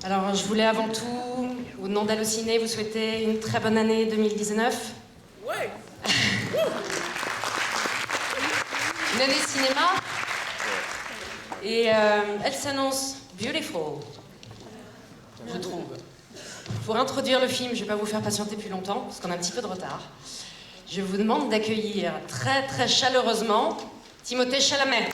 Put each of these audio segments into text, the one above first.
Alors, je voulais avant tout, au nom d'Allociné, vous souhaiter une très bonne année 2019. Ouais. Une année cinéma. Et elle s'annonce beautiful, je trouve. Pour introduire le film, je ne vais pas vous faire patienter plus longtemps, parce qu'on a un petit peu de retard. Je vous demande d'accueillir très très chaleureusement Timothée Chalamet.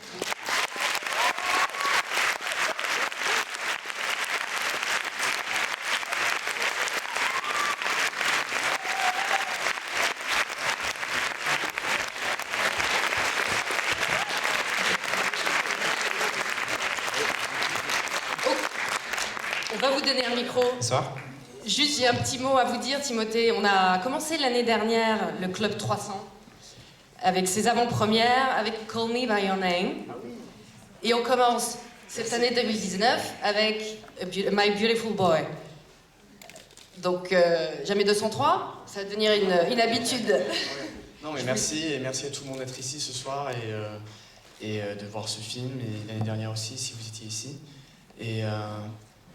On va vous donner un micro. Bonsoir. Juste, j'ai un petit mot à vous dire, Timothée. On a commencé l'année dernière le Club 300 avec ses avant-premières, avec Call Me By Your Name. Et on commence cette année 2019 avec My Beautiful Boy. Donc, jamais 203, ça va devenir une habitude. Non mais merci et merci à tout le monde d'être ici ce soir et de voir ce film et l'année dernière aussi si vous étiez ici. Et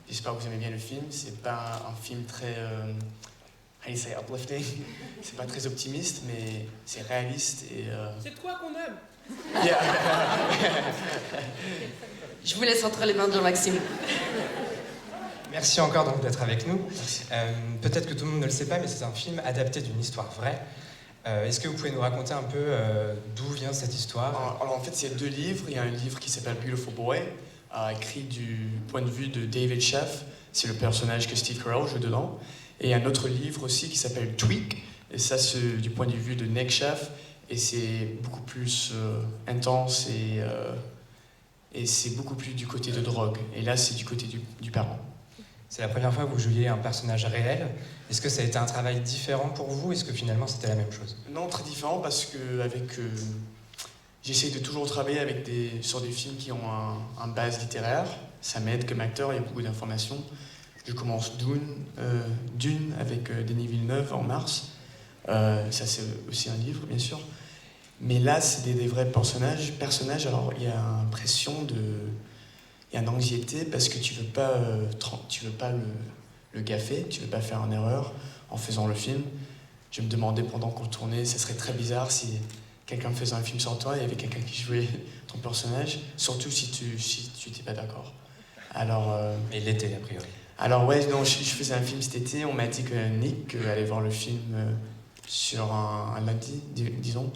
j'espère que vous aimez bien le film. C'est pas un film très how you say uplifting. C'est pas très optimiste mais c'est réaliste et C'est toi qu'on aime. yeah. Je vous laisse entre les mains de Jean-Maxime. Merci encore donc d'être avec nous. Peut-être que tout le monde ne le sait pas, mais c'est un film adapté d'une histoire vraie. Est-ce que vous pouvez nous raconter un peu d'où vient cette histoire? Alors en fait il y a deux livres. Il y a un livre qui s'appelle Beautiful Boy, écrit du point de vue de David Sheff. C'est le personnage que Steve Carell joue dedans. Et il y a un autre livre aussi qui s'appelle Tweak. Et ça c'est du point de vue de Nick Sheff. Et c'est beaucoup plus intense et c'est beaucoup plus du côté de drogue. Et là c'est du côté du parent. C'est la première fois que vous jouiez un personnage réel. Est-ce que ça a été un travail différent pour vous? Est-ce que finalement c'était la même chose? Non, très différent parce que j'essaie de toujours travailler sur des films qui ont un base littéraire. Ça m'aide comme acteur, il y a beaucoup d'informations. Je commence Dune avec Denis Villeneuve en mars. Ça c'est aussi un livre bien sûr. Mais là c'est des vrais personnages. Alors il y a il y a une anxiété parce que tu veux pas le gaffer, tu veux pas faire une erreur en faisant le film. Je me demandais pendant qu'on tournait, ça serait très bizarre si quelqu'un faisait un film sans toi et il y avait quelqu'un qui jouait ton personnage, surtout si tu n'étais pas d'accord. Alors, Mais il l'était a priori. Alors ouais, non, je faisais un film cet été, on m'a dit que Nick allait voir le film sur un lundi, disons,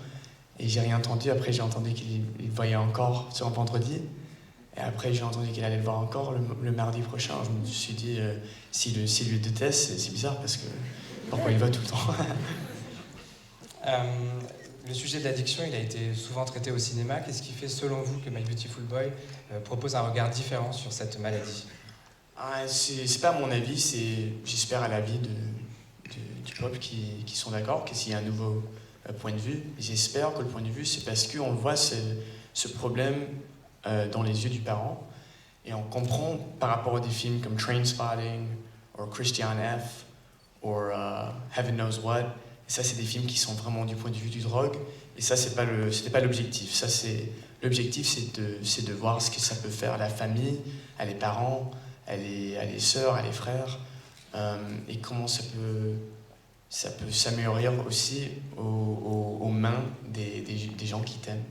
et j'ai rien entendu. Après j'ai entendu qu'il le voyait encore sur un vendredi. Et après, j'ai entendu qu'il allait le voir encore le mardi prochain. Je me suis dit, s'il le déteste, c'est bizarre parce que pourquoi il va tout le temps. Le sujet de l'addiction, il a été souvent traité au cinéma. Qu'est-ce qui fait, selon vous, que My Beautiful Boy propose un regard différent sur cette maladie? C'est pas mon avis, j'espère à l'avis du peuple qui sont d'accord, qu'il y a un nouveau point de vue. J'espère que le point de vue, c'est parce qu'on voit ce problème dans les yeux du parent, et on comprend par rapport à des films comme Trainspotting, ou Christian F, ou Heaven Knows What. Et ça, c'est des films qui sont vraiment du point de vue du drogue, et ça, c'était pas l'objectif. L'objectif, c'est de voir ce que ça peut faire à la famille, à les parents, à les sœurs, à les frères, et comment ça peut s'améliorer aussi aux mains des gens qui t'aiment,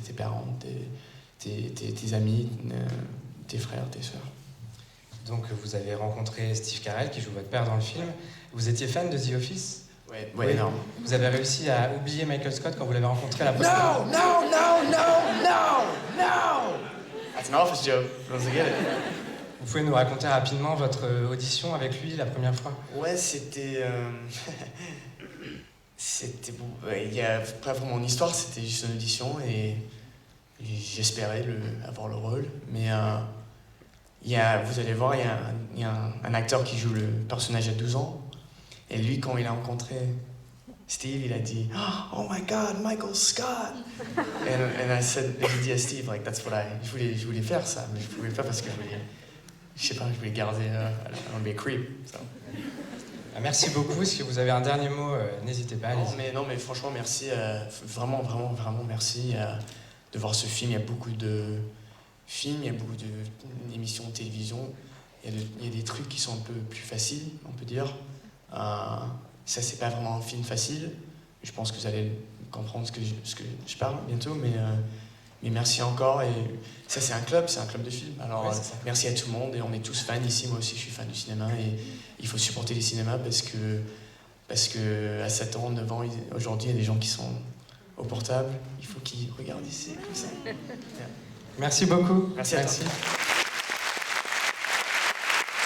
tes parents, tes amis, tes frères, tes sœurs. Donc vous avez rencontré Steve Carell qui joue votre père dans le film. Vous étiez fan de The Office? Ouais, Oui. énorme. Vous avez réussi à oublier Michael Scott quand vous l'avez rencontré la première fois? No! That's an office joke. Don't forget it. Vous pouvez nous raconter rapidement votre audition avec lui la première fois? Ouais, c'était bon. Il y a pas vraiment une histoire, c'était juste une audition et j'espérais avoir le rôle. Mais vous allez voir, il y a un acteur qui joue le personnage à 12 ans. Et lui, quand il a rencontré Steve, il a dit « Oh my God, Michael Scott !» Et j'ai dit à Steve, like, that's what je voulais faire ça, mais je pouvais pas parce que je voulais garder I don't be a creep. So. Merci beaucoup. Est-ce que vous avez un dernier mot? N'hésitez pas. Non, mais franchement, merci. Vraiment merci de voir ce film. Il y a beaucoup de films, il y a beaucoup d'émissions de télévision. il y a des trucs qui sont un peu plus faciles, on peut dire. Ça, c'est pas vraiment un film facile. Je pense que vous allez comprendre ce que je parle bientôt, mais merci encore. Et ça, c'est un club de film. Alors, merci à tout le monde. Et on est tous fans ici. Moi aussi, je suis fan du cinéma. Et il faut supporter les cinémas parce que à 7 ans, 9 ans, aujourd'hui, il y a des gens qui sont au portable. Il faut qu'ils regardent ici, comme ça. Merci beaucoup. Merci à toi.